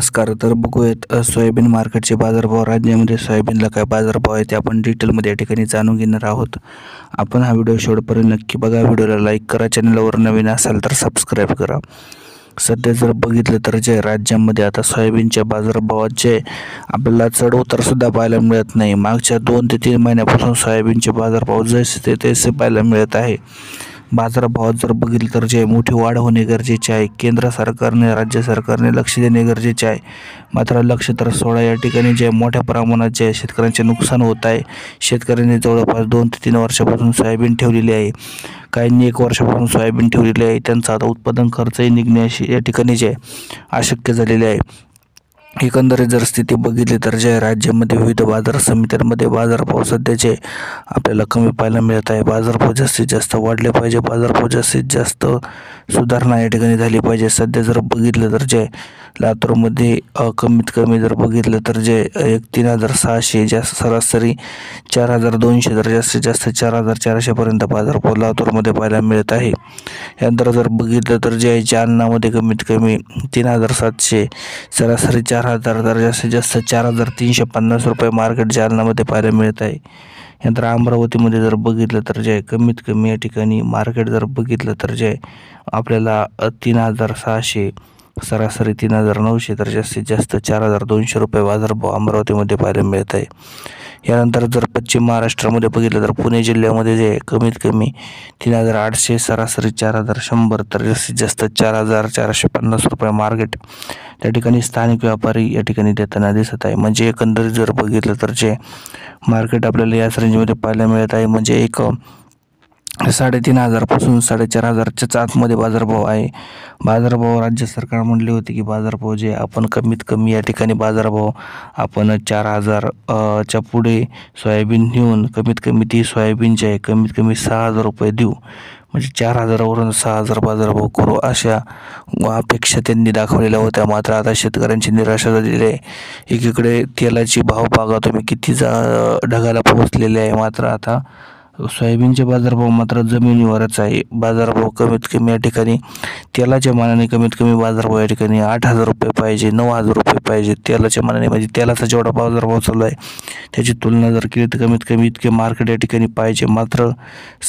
नमस्कार. तर बघूयात सोयाबीन मार्केटचे बाजारभाव. राज्यामध्ये सोयाबीनला काय बाजारभाव आहे ते आपण डिटेलमध्ये या ठिकाणी जाणून घेणार आहोत. आपण हा व्हिडिओ शेवटपर्यंत नक्की बघा. व्हिडिओला लाईक करा, चॅनलवर नवीन असाल तर सबस्क्राईब करा. सध्या जर बघितलं तर जे राज्यामध्ये आता सोयाबीनच्या बाजारभावात जे आपल्याला चढ उतार सुद्धा पाहायला मिळत नाही. मागच्या 2 ते 3 महिन्यापासून सोयाबीनचे बाजारभाव जसे ते तसे पाहायला मिळत आहे. बाजारभावात जर बघितलं तर जे मोठी वाढ होणे गरजेचे आहे. केंद्र सरकारने, राज्य सरकारने लक्ष देणे गरजेचे आहे. मात्र लक्ष तर सोडा, या ठिकाणी जे मोठ्या प्रमाणात जे शेतकऱ्यांचे नुकसान होत आहे. शेतकऱ्यांनी जवळपास 2 ते 3 वर्षापासून सोयाबीन ठेवलेली आहे. काहींनी 1 वर्षापासून सोयाबीन ठेवलेली आहे. त्यांचा आता उत्पादन खर्चही निघणे या ठिकाणी जे अशक्य झालेले आहे. एकंदरीत जर स्थिती बघितली तर जे राज्यामध्ये विविध बाजार समित्यांमध्ये बाजारभाव सध्याचे आपल्याला कमी पाहायला मिळत आहे. बाजारभाव जास्तीत जास्त वाढले पाहिजे. बाजारभाव जास्तीत जास्त सुधारणा या ठिकाणी झाली पाहिजे. सध्या जर बघितलं तर जे लातूरमध्ये कमीत कमी जर बघितलं तर जे 3,600 जास्त सरासरी 4,200 तर जास्तीत जास्त 4,400पर्यंत बाजारभाव लातूरमध्ये पाहायला मिळत आहे. यानंतर जर बघितलं तर जे जालनामध्ये कमीत कमी 3,700 सरासरी 4,000 तर जास्तीत जास्त 4,350 रुपये मार्केट जालनामध्ये पाहायला मिळत आहे. यानंतर अमरावतीमध्ये जर बघितलं तर जे कमीत कमी या ठिकाणी मार्केट जर बघितलं तर जे आपल्याला 3,600 सरासरी 3,900 तर जास्तीत जास्त 4,200 रुपये बाजारभाव अमरावतीमध्ये पाहायला मिळत आहे. यानंतर जर पश्चिम महाराष्ट्रामध्ये बघितलं तर पुणे जिल्ह्यामध्ये जे कमीत कमी 3,800 सरासरी 4,100 तर जास्तीत जास्त 4,450 रुपये मार्केट त्या ठिकाणी स्थानिक व्यापारी या ठिकाणी देताना दिसत आहे. म्हणजे एकंदरीत जर बघितलं तर जे मार्केट आपल्याला याच रेंजमध्ये पाहायला मिळत आहे. म्हणजे एक 3,500 पासून 4,500च्या आतमध्ये बाजारभाव आहे. बाजारभाव राज्य सरकार म्हणले होते की बाजारभाव जे आपण कमीत कमी या ठिकाणी बाजारभाव आपण 4,000 च्या पुढे सोयाबीन नेऊन कमीत कमी ती सोयाबीन जे आहे कमीत कमी 6,000 रुपये देऊ. म्हणजे 4,000वरून 6,000 बाजारभाव करू अशा अपेक्षा त्यांनी दाखवलेल्या होत्या. मात्र आता शेतकऱ्यांची निराशा झालेली आहे. एकीकडे तेलाची भाव बघा तुम्ही किती ढगाला पोहोचलेले आहे. मात्र आता सोयाबीनचे बाजारभाव मात्र जमिनीवरच आहे. बाजारभाव कमीत कमी या ठिकाणी तेलाच्या मानाने कमीत कमी बाजारभाव या ठिकाणी 8,000 रुपये पाहिजे, 9,000 रुपये पाहिजे तेलाच्या मानाने. म्हणजे तेलाचा जेवढा बाजारभाव चालू आहे त्याची तुलना जर केली तर कमीत कमी इतके मार्केट या ठिकाणी पाहिजे. मात्र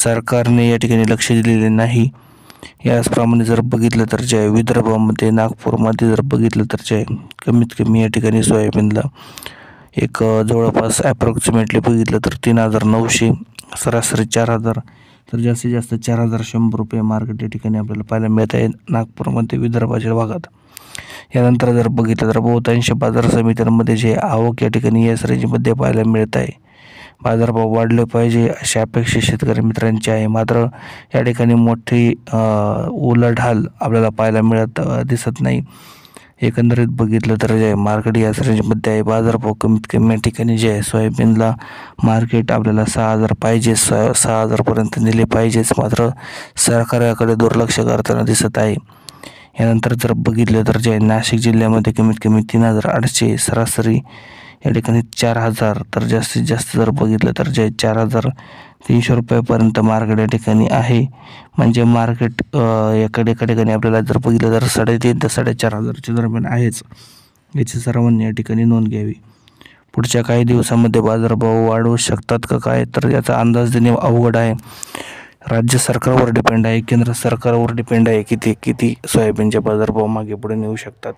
सरकारने या ठिकाणी लक्ष दिलेले नाही. याचप्रमाणे जर बघितलं तर जे विदर्भामध्ये, नागपूरमध्ये जर बघितलं तर जे कमीत कमी या ठिकाणी सोयाबीनला एक जवळपास ॲप्रॉक्सिमेटली बघितलं तर 3,900 सरासरी 4,000 तर जास्तीत जास्त 4,100 रुपये मार्केट या ठिकाणी आपल्याला पाहायला मिळत आहे नागपूरमध्ये, विदर्भाच्या भागात. यानंतर जर बघितलं तर बहुतांश बाजार समित्यांमध्ये जे आवक या ठिकाणी याच रेंजमध्ये पाहायला मिळत आहे. बाजारभाव वाढले पाहिजे अशी अपेक्षा शेतकरी मित्रांची आहे. मात्र या ठिकाणी मोठी उलाढाल आपल्याला पाहायला दिसत नाही. एकंदरीत बघितलं तर जे मार्केट याच रेंजमध्ये आहे. बाजारभाव कमीत कमी या ठिकाणी जे आहे सोयाबीनला मार्केट आपल्याला 6,000 पाहिजे, 6,000पर्यंत नेले पाहिजेच. मात्र सरकार याकडे दुर्लक्ष करताना दिसत आहे. यानंतर जर बघितलं तर जे नाशिक जिल्ह्यामध्ये कमीत कमी 3,800 सरासरी या ठिकाणी 4,000 तर जास्तीत जास्त जर बघितलं तर जे 4,300 रुपयापर्यंत मार्केट या ठिकाणी आहे. म्हणजे मार्केट एका ठिकाणी आपल्याला जर बघितलं तर 3,500 ते 4,500च्या दरम्यान आहेच. याची सर्वांनी या ठिकाणी नोंद घ्यावी. पुढच्या काही दिवसामध्ये बाजारभाव वाढवू शकतात का काय तर याचा अंदाज देणे अवघड आहे. राज्य सरकारवर डिपेंड आहे, केंद्र सरकारवर डिपेंड आहे किती सोयाबीनचे बाजारभाव मागे पुढे नेऊ शकतात.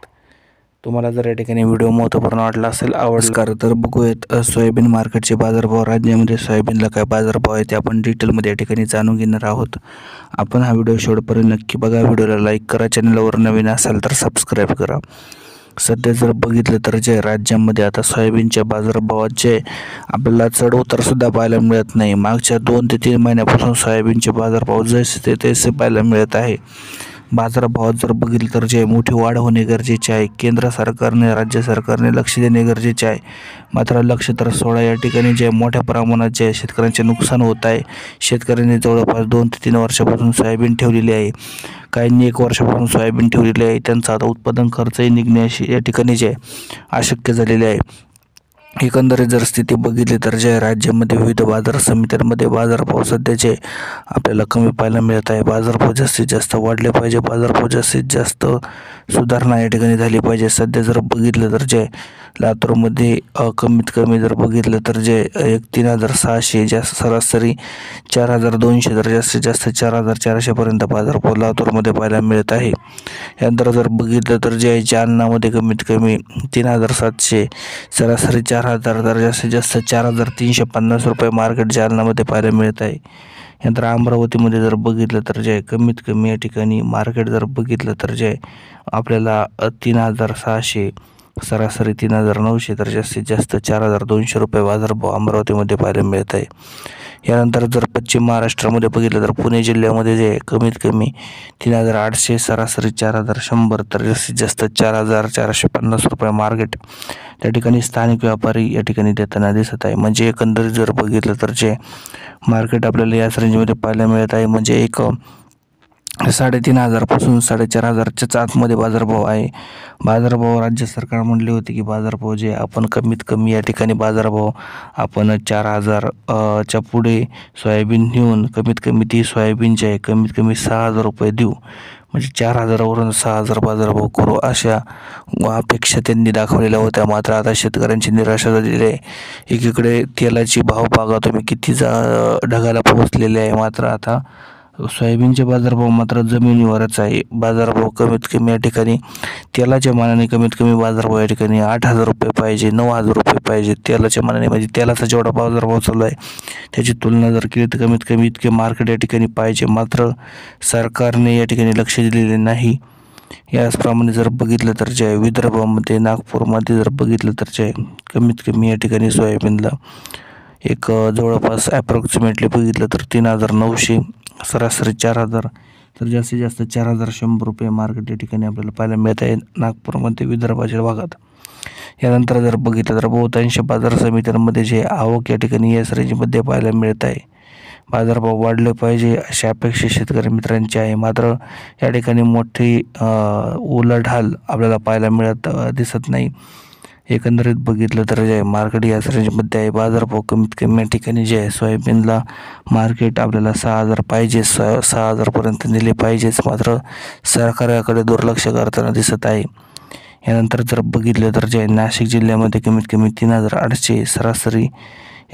तुम्हाला जर या ठिकाणी व्हिडिओ महत्त्वपूर्ण वाटला असेल, आवडला तर बघूयात सोयाबीन मार्केटचे बाजारभाव. राज्यामध्ये सोयाबीनला काय बाजारभाव आहे ते आपण डिटेलमध्ये या ठिकाणी जाणून घेणार आहोत. आपण हा व्हिडिओ शेवटपर्यंत नक्की बघा. व्हिडिओला लाईक करा, चॅनलवर नवीन असाल तर सबस्क्राईब करा. सध्या जर बघितलं तर जे राज्यामध्ये आता सोयाबीनच्या बाजारभावात जे आपल्याला चढ उतार सुद्धा पाहायला मिळत नाही. मागच्या 2 ते 3 महिन्यापासून सोयाबीनचे बाजारभाव जसे ते तसे पाहायला मिळत आहे. बाजारभावात जर बघितलं तर जे मोठी वाढ होणे गरजेचे आहे. केंद्र सरकारने, राज्य सरकारने लक्ष देणे गरजेचे आहे. मात्र लक्ष तर सोडा, या ठिकाणी जे मोठ्या प्रमाणात जे शेतकऱ्यांचे नुकसान होत आहे. शेतकऱ्यांनी जवळपास 2 ते 3 वर्षापासून सोयाबीन ठेवलेली आहे. काहींनी 1 वर्षापासून सोयाबीन ठेवलेली आहे. त्यांचा आता उत्पादन खर्चही निघणे या ठिकाणी जे अशक्य झालेले आहे. एकंदरीत जर स्थिती बघितली तर जे राज्यामध्ये विविध बाजार समित्यांमध्ये बाजारभाव सध्याचे आपल्याला कमी पाहायला मिळत आहे. बाजारभाव जास्तीत जास्त वाढले पाहिजे, बाजारभाव जास्तीत जास्त सुधारणा या ठिकाणी झाली पाहिजे. सध्या जर बघितलं तर जे लातूरमध्ये कमीत कमी जर बघितलं तर जे 3,600 जास्त सरासरी 4,200 तर जास्तीत जास्त 4,400पर्यंत बाजारभाव लातूरमध्ये पाहायला मिळत आहे. यानंतर जर बघितलं तर जे जालनामध्ये कमीत कमी 3,700 सरासरी 4,000 तर जास्तीत जास्त 4,350 रुपये मार्केट जालनामध्ये पाहायला मिळत आहे. यानंतर अमरावतीमध्ये जर बघितलं तर जे कमीत कमी या ठिकाणी मार्केट जर बघितलं तर जे आपल्याला 3,600 सरासरी 3,900 तर जास्तीत जास्त 4,200 रुपये बाजारभाव अमरावतीमध्ये पाहायला मिळत आहे. यानंतर जर पश्चिम महाराष्ट्रामध्ये बघितलं तर पुणे जिल्ह्यामध्ये जे कमीत कमी 3,800 सरासरी 4,100 तर जास्तीत जास्त 4,450 रुपये मार्केट त्या ठिकाणी स्थानिक व्यापारी या ठिकाणी देताना दिसत आहे. म्हणजे एकंदरीत जर बघितलं तर जे मार्केट आपल्याला याच रेंजमध्ये पाहायला मिळत आहे. म्हणजे एक 3,500 पासून 4,500च्या आतमध्ये बाजारभाव आहे. बाजारभाव राज्य सरकार म्हणले होते की बाजारभाव जे आपण कमीत कमी या ठिकाणी बाजारभाव आपण 4,000 च्या पुढे सोयाबीन नेऊन कमीत कमी ती सोयाबीनची आहे कमीत कमी 6,000 रुपये देऊ, म्हणजे 4,000वरून 6,000 बाजारभाव करू अशा अपेक्षा त्यांनी दाखवलेल्या होत्या. मात्र आता शेतकऱ्यांची निराशा झालेली आहे. एकीकडे तेलाची भाव बघा तुम्ही किती ढगाला पोहोचलेले आहे. मात्र आता सोयाबीनचे बाजारभाव मात्र जमिनीवरच आहे. बाजारभाव कमीत कमी या ठिकाणी तेलाच्या मानाने कमीत कमी बाजारभाव या ठिकाणी 8,000 रुपये पाहिजे, 9,000 रुपये पाहिजे तेलाच्या मानाने. म्हणजे तेलाचा जेवढा बाजारभाव चालू आहे त्याची तुलना जर केली तर कमीत कमी इतके मार्केट या ठिकाणी पाहिजे. मात्र सरकारने या ठिकाणी लक्ष दिलेले नाही. याचप्रमाणे जर बघितलं तर जे विदर्भामध्ये नागपूरमध्ये जर बघितलं तर जे कमीत कमी या ठिकाणी सोयाबीनला एक जवळपास ॲप्रॉक्सिमेटली बघितलं तर 3,900 सरासरी 4,000 तर जास्तीत जास्त 4,100 रुपये मार्केट या ठिकाणी आपल्याला पाहायला मिळत आहे नागपूरमध्ये विदर्भाच्या भागात. यानंतर जर बघितलं तर बहुतांश बाजार समित्यांमध्ये जे आवक या ठिकाणी याच रेंजमध्ये पाहायला मिळत आहे. बाजारभाव वाढले पाहिजे अशी अपेक्षा शेतकरी मित्रांची आहे. मात्र या ठिकाणी मोठी उलाढाल आपल्याला पाहायला दिसत नाही. एकंदरीत बघितलं तर जे मार्केट याच रेंजमध्ये आहे. बाजारभाव कमीत कमी या ठिकाणी जे आहे सोयाबीनला मार्केट आपल्याला 6,000 पाहिजे, 6,000पर्यंत नेले पाहिजेच. मात्र सरकारकडे दुर्लक्ष करताना दिसत आहे. यानंतर जर बघितलं तर जे नाशिक जिल्ह्यामध्ये कमीत कमी 3,800 सरासरी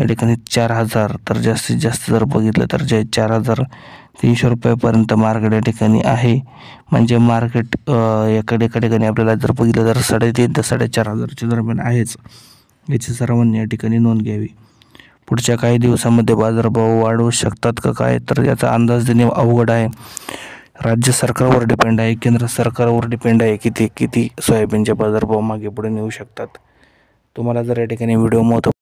या ठिकाणी 4,000 तर जास्तीत जास्त जर बघितलं तर जे 4,300 रुपयापर्यंत मार्केट या ठिकाणी आहे. म्हणजे मार्केट एका ठिकाणी आपल्याला जर बघितलं तर 3,500 ते 4,500च्या दरम्यान आहेच. याची सर्वांनी या ठिकाणी नोंद घ्यावी. पुढच्या काही दिवसामध्ये बाजारभाव वाढवू शकतात का काय तर याचा अंदाज देणे अवघड आहे. राज्य सरकारवर डिपेंड आहे, केंद्र सरकारवर डिपेंड आहे किती सोयाबीनचे बाजारभाव मागे पुढे नेऊ शकतात. तुम्हाला जर या ठिकाणी व्हिडिओ